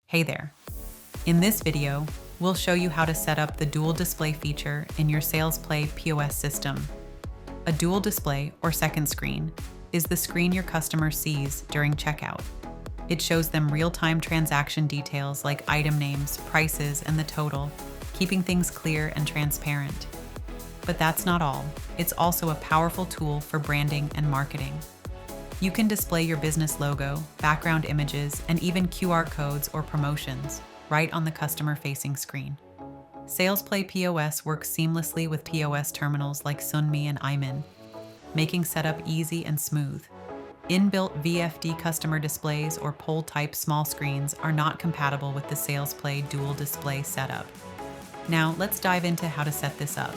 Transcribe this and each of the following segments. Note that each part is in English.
Hey there. In this video, we'll show you how to set up the dual display feature in your SalesPlay POS system. A dual display, or second screen, is the screen your customer sees during checkout. It shows them real-time transaction details like item names, prices, and the total, keeping things clear and transparent. But that's not all. It's also a powerful tool for branding and marketing. You can display your business logo, background images, and even QR codes or promotions right on the customer-facing screen. SalesPlay POS works seamlessly with POS terminals like Sunmi and Imin, making setup easy and smooth. Inbuilt VFD customer displays or poll-type small screens are not compatible with the SalesPlay dual display setup. Now, let's dive into how to set this up.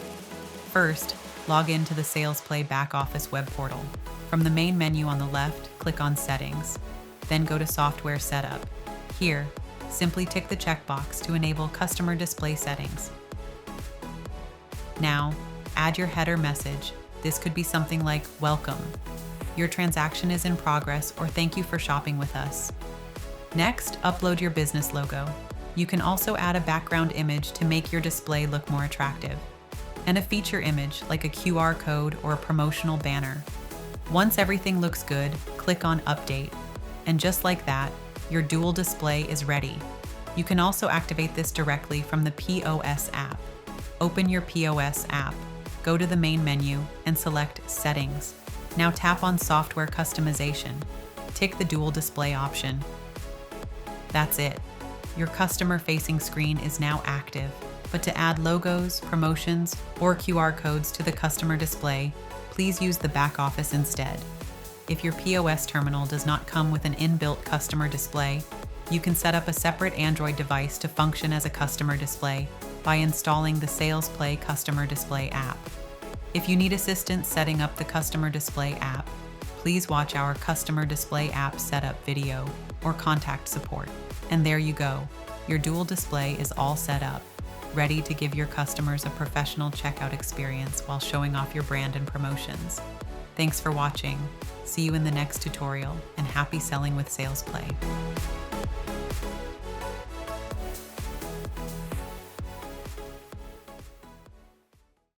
First, log into the SalesPlay back-office web portal. From the main menu on the left, click on Settings, then go to Software Setup. Here, simply tick the checkbox to enable customer display settings. Now, add your header message. This could be something like, "Welcome. Your transaction is in progress," or "Thank you for shopping with us." Next, upload your business logo. You can also add a background image to make your display look more attractive, and a feature image like a QR code or a promotional banner. Once everything looks good, click on Update, and just like that, your dual display is ready. You can also activate this directly from the POS app. Open your POS app, go to the main menu, and select Settings. Now tap on Software Customization. Tick the dual display option. That's it. Your customer-facing screen is now active, but to add logos, promotions, or QR codes to the customer display, please use the back office instead. If your POS terminal does not come with an inbuilt customer display, you can set up a separate Android device to function as a customer display by installing the SalesPlay Customer Display app. If you need assistance setting up the Customer Display app, please watch our Customer Display app setup video or contact support. And there you go. Your dual display is all set up, ready to give your customers a professional checkout experience while showing off your brand and promotions. Thanks for watching. See you in the next tutorial, and happy selling with SalesPlay.